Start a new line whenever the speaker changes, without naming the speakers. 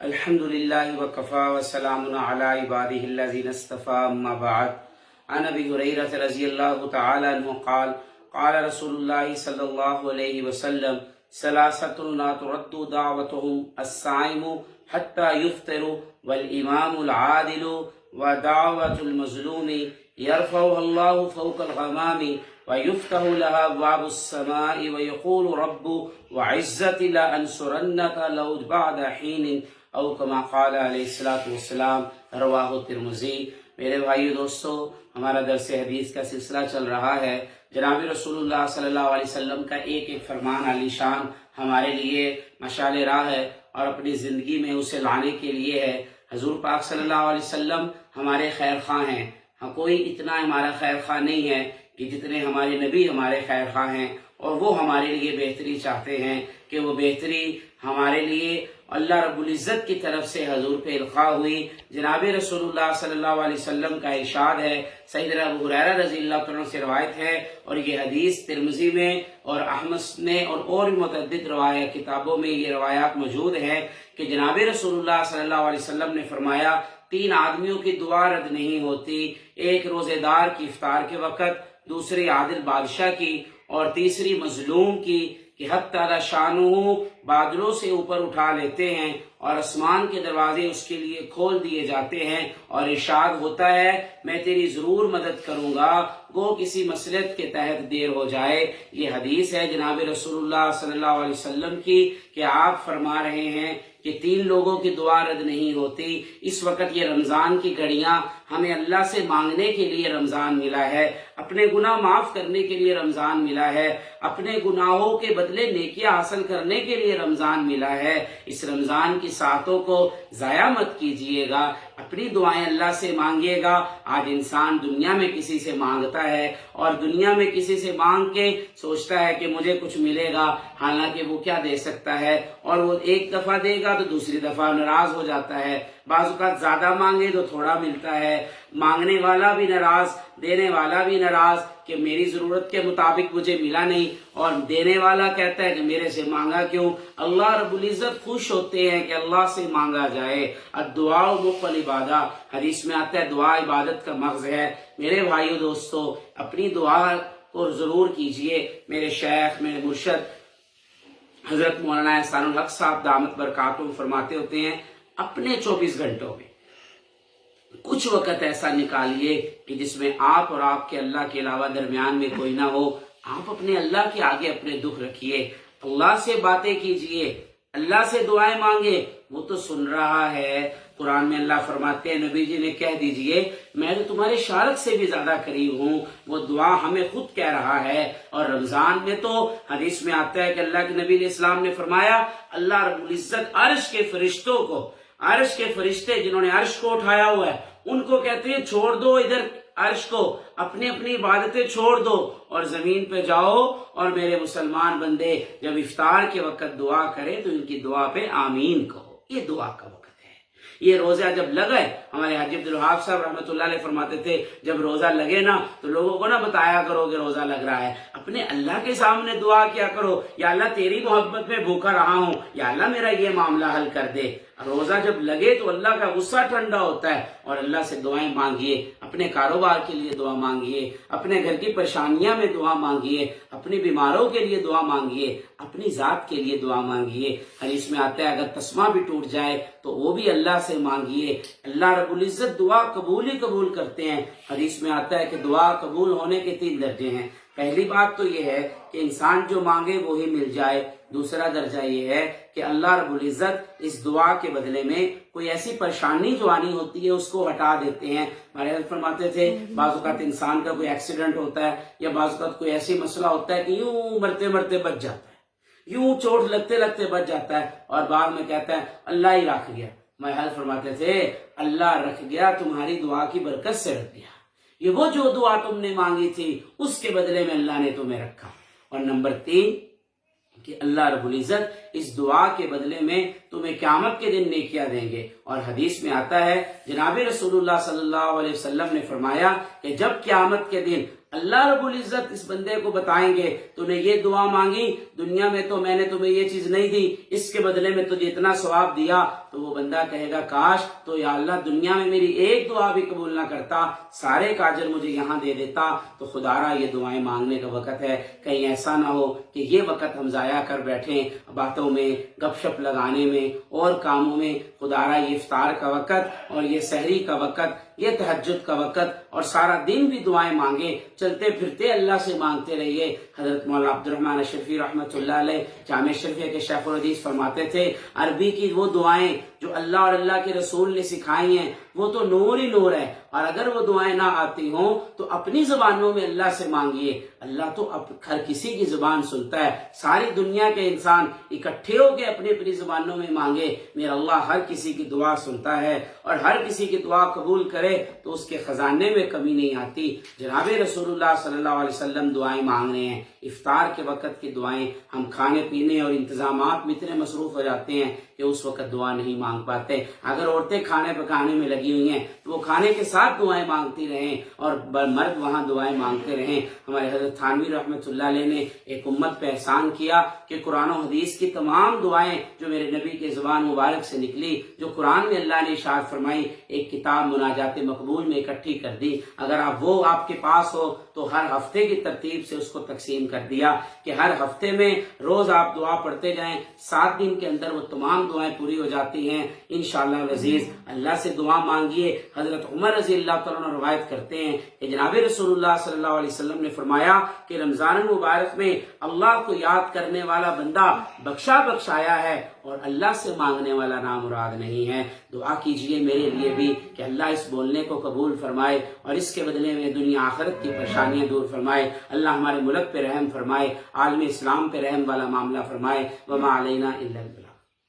الحمد للہ وکفا وسلام علی عبادہ الذین اصطفى اما بعد عن ابی ہریرہ رضی اللہ تعالی عنہ قال قال رسول اللہ صلی اللہ علیہ وسلم ثلاثۃ لا ترد دعوتهم الصائم حتى يفطر والامام العادل ودعوة المظلوم يرفعها الله فوق الغمام ويفتح لها أبواب السماء ويقول رب وعزتي لأنصرنك لو بعد حين او کما قال علیہ الصلوۃ والسلام رواہ ترمذی۔ میرے بھائیو دوستو، ہمارا درس حدیث کا سلسلہ چل رہا ہے۔ جناب رسول اللہ صلی اللہ علیہ وسلم کا ایک ایک فرمان عالی شان ہمارے لیے مشعل راہ ہے اور اپنی زندگی میں اسے لانے کے لیے ہے۔ حضور پاک صلی اللہ علیہ وسلم ہمارے خیر خواہ ہیں۔ کوئی اتنا ہمارا خیر خواہ نہیں ہے کہ جتنے ہمارے نبی ہمارے خیر خواہ ہیں، اور وہ ہمارے لیے بہتری چاہتے ہیں کہ وہ بہتری ہمارے لیے اللہ رب العزت کی طرف سے حضور پہ القاء ہوئی۔ جناب رسول اللہ صلی اللہ علیہ وسلم کا ارشاد ہے، سیدنا ابو ہریرہ رضی اللہ عنہ سے روایت ہے، اور یہ حدیث ترمذی میں اور احمد نے اور متعدد روایت کتابوں میں یہ روایات موجود ہیں کہ جناب رسول اللہ صلی اللہ علیہ وسلم نے فرمایا 3 آدمیوں کی دعا رد نہیں ہوتی، ایک روزے دار کی افطار کے وقت، دوسری عادل بادشاہ کی، اور تیسری مظلوم کی، کہ حق تعالی شانہ بادلوں سے اوپر اٹھا لیتے ہیں اور آسمان کے دروازے اس کے لیے کھول دیے جاتے ہیں، اور ارشاد ہوتا ہے میں تیری ضرور مدد کروں گا گو کسی مصلحت کے تحت دیر ہو جائے۔ یہ حدیث ہے جناب رسول اللہ صلی اللہ علیہ وسلم کی کہ آپ فرما رہے ہیں کہ 3 لوگوں کی دعا رد نہیں ہوتی۔ اس وقت یہ رمضان کی گھڑیاں ہمیں اللہ سے مانگنے کے لیے رمضان ملا ہے، اپنے گناہ معاف کرنے کے لیے رمضان ملا ہے، اپنے گناہوں کے بدلے نیکیاں حاصل کرنے کے لیے رمضان ملا ہے۔ اس رمضان کی ساعتوں کو ضائع مت کیجیے گا، اپنی دعائیں اللہ سے مانگیے گا۔ آج انسان دنیا میں کسی سے مانگتا ہے اور دنیا میں کسی سے مانگ کے سوچتا ہے کہ مجھے کچھ ملے گا، حالانکہ وہ کیا دے سکتا ہے، اور وہ ایک دفعہ دے گا تو دوسری دفعہ ناراض ہو جاتا ہے۔ بعض اوقات زیادہ مانگے تو تھوڑا ملتا ہے، مانگنے والا بھی ناراض، دینے والا بھی ناراض کہ میری ضرورت کے مطابق مجھے ملا نہیں، اور دینے والا کہتا ہے کہ میرے سے مانگا کیوں۔ اللہ رب العزت خوش ہوتے ہیں کہ اللہ سے مانگا جائے۔ الدعاء مخ العبادہ، حدیث میں آتا ہے دعا عبادت کا مغز ہے۔ میرے بھائیو دوستو، اپنی دعا کو ضرور کیجئے۔ میرے شیخ، میرے مرشد حضرت مولانا احسان الحق صاحب دامت برکاتہم فرماتے ہوتے ہیں اپنے 24 گھنٹوں میں کچھ وقت ایسا نکالیے کہ جس میں آپ اور آپ کے اللہ کے علاوہ درمیان میں کوئی نہ ہو۔ آپ اپنے اللہ کے آگے اپنے دکھ رکھیے، اللہ سے باتیں کیجئے، اللہ سے دعائیں مانگے، وہ تو سن رہا ہے۔ قرآن میں اللہ فرماتے ہیں نبی جی نے کہہ دیجئے میں تو تمہارے شارک سے بھی زیادہ قریب ہوں۔ وہ دعا ہمیں خود کہہ رہا ہے۔ اور رمضان میں تو حدیث میں آتا ہے کہ اللہ کے نبی علیہ السلام نے فرمایا اللہ رب العزت عرش کے فرشتوں کو، عرش کے فرشتے جنہوں نے عرش کو اٹھایا ہوا ہے ان کو کہتے ہیں چھوڑ دو ادھر عرش کو، اپنی اپنی عبادتیں چھوڑ دو اور زمین پہ جاؤ، اور میرے مسلمان بندے جب افطار کے وقت دعا کرے تو ان کی دعا پہ آمین کہو۔ یہ دعا کا وقت ہے۔ یہ روزہ جب لگے، ہمارے حاجی عبدالوہاب صاحب رحمۃ اللہ علیہ فرماتے تھے جب روزہ لگے نا تو لوگوں کو نہ بتایا کرو کہ روزہ لگ رہا ہے، اپنے اللہ کے سامنے دعا کیا کرو، یا اللہ تیری محبت میں بھوکا رہا ہوں، یا اللہ میرا یہ معاملہ حل کر دے۔ روزہ جب لگے تو اللہ کا غصہ ٹھنڈا ہوتا ہے، اور اللہ سے دعائیں مانگیے، اپنے کاروبار کے لیے دعا مانگیے، اپنے گھر کی پریشانیاں میں دعا مانگیے، اپنی بیماروں کے لیے دعا مانگیے، اپنی ذات کے لیے دعا مانگیے۔ حدیث میں آتا ہے اگر تسمہ بھی ٹوٹ جائے تو وہ بھی اللہ سے مانگیے۔ اللہ رب العزت دعا قبول ہی قبول کرتے ہیں۔ حدیث میں آتا ہے کہ دعا قبول ہونے کے 3 درجے ہیں۔ پہلی بات تو یہ ہے کہ انسان جو مانگے وہی مل جائے۔ دوسرا درجہ یہ ہے کہ اللہ رب العزت اس دعا کے بدلے میں کوئی ایسی پریشانی جو آنی ہوتی ہے اس کو ہٹا دیتے ہیں۔ ہمارے حضرت فرماتے تھے بعض اوقات انسان کا کوئی ایکسیڈنٹ ہوتا ہے یا بعض اوقات کوئی ایسی مسئلہ ہوتا ہے کہ یوں مرتے مرتے بچ جاتا ہے، یوں چوٹ لگتے لگتے بچ جاتا ہے، اور بعد میں کہتا ہے اللہ ہی رکھ گیا۔ ہمارے حضرت فرماتے تھے اللہ رکھ گیا، تمہاری دعا کی برکت سے رکھ گیا۔ یہ وہ جو دعا تم نے مانگی تھی اس کے بدلے میں اللہ نے تمہیں رکھا۔ اور نمبر 3 کہ اللہ رب العزت اس دعا کے بدلے میں تمہیں قیامت کے دن نیکیاں دیں گے۔ اور حدیث میں آتا ہے جناب رسول اللہ صلی اللہ علیہ وسلم نے فرمایا کہ جب قیامت کے دن اللہ رب العزت اس بندے کو بتائیں گے تو نے یہ دعا مانگی، دنیا میں تو میں نے تمہیں یہ چیز نہیں دی، اس کے بدلے میں تجھے اتنا ثواب دیا، تو وہ بندہ کہے گا کاش تو یا اللہ دنیا میں میری ایک دعا بھی قبول نہ کرتا، سارے کا اجر مجھے یہاں دے دیتا۔ تو خدارا یہ دعائیں مانگنے کا وقت ہے، کہیں ایسا نہ ہو کہ یہ وقت ہم ضائع کر بیٹھیں باتوں میں، گپ شپ لگانے میں اور کاموں میں۔ خدارا یہ افطار کا وقت اور یہ سحری کا وقت، یہ تہجد کا وقت اور سارا دن بھی دعائیں مانگے، چلتے پھرتے اللہ سے مانگتے رہیے۔ حضرت مولانا عبد الرحمن اشرفی رحمۃ اللہ علیہ جامع شرفیہ کے شیخ الحدیث فرماتے تھے عربی کی وہ دعائیں جو اللہ اور اللہ کے رسول نے سکھائی ہیں وہ تو نور ہی نور ہے، اور اگر وہ دعائیں نہ آتی ہوں تو اپنی زبانوں میں اللہ سے مانگیے، اللہ تو ہر کسی کی زبان سنتا ہے، ساری دنیا کے انسان اکٹھے ہو کے اپنی اپنی زبانوں میں مانگے، میرا اللہ ہر کسی کی دعا سنتا ہے اور ہر کسی کی دعا قبول کرے تو اس کے خزانے میں کمی نہیں آتی۔ جناب رسول اللہ صلی اللہ علیہ وسلم دعائیں مانگ رہے ہیں، افطار کے وقت کی دعائیں، ہم کھانے پینے اور انتظامات میں اتنے مصروف ہو جاتے ہیں کہ اس وقت دعا نہیں مانگ پاتے۔ اگر عورتیں کھانے پکانے میں لگی ہوئی ہیں تو وہ کھانے کے ساتھ دعائیں مانگتی رہیں اور مرد وہاں دعائیں مانگتے رہیں۔ ہمارے حضرت تھانوی رحمۃ اللہ علیہ نے ایک امت پہ احسان کیا کہ قرآن و حدیث کی تمام دعائیں جو میرے نبی کے زبان مبارک سے نکلی، جو قرآن میں اللہ نے ارشاد فرمائی، ایک کتاب مناجات مقبول میں اکٹھی کر دی۔ اگر وہ آپ کے پاس ہو تو ہر ہفتے کی ترتیب سے اس کو تقسیم کر دیا کہ ہر ہفتے میں روز آپ دعا پڑھتے جائیں، 7 دن کے اندر وہ تمام دعائیں پوری ہو جاتی ہیں انشاءاللہ العزیز۔ اللہ سے دعا مانگیے۔ حضرت عمر رضی اللہ تعالیٰ عنہ روایت کرتے ہیں کہ جناب رسول اللہ صلی اللہ علیہ وسلم نے فرمایا کہ رمضان المبارک میں اللہ کو یاد کرنے والا بندہ بخشایا ہے اور اللہ سے مانگنے والا نامراد نہیں ہے۔ دعا کیجئے میرے لیے بھی کہ اللہ اس بولنے کو قبول فرمائے اور اس کے بدلے میں دنیا آخرت کی پریشانیاں دور فرمائے۔ اللہ ہمارے ملک پہ رحم فرمائے، عالم اسلام پہ رحم والا معاملہ فرمائے۔ وما علینا الا البلاغ۔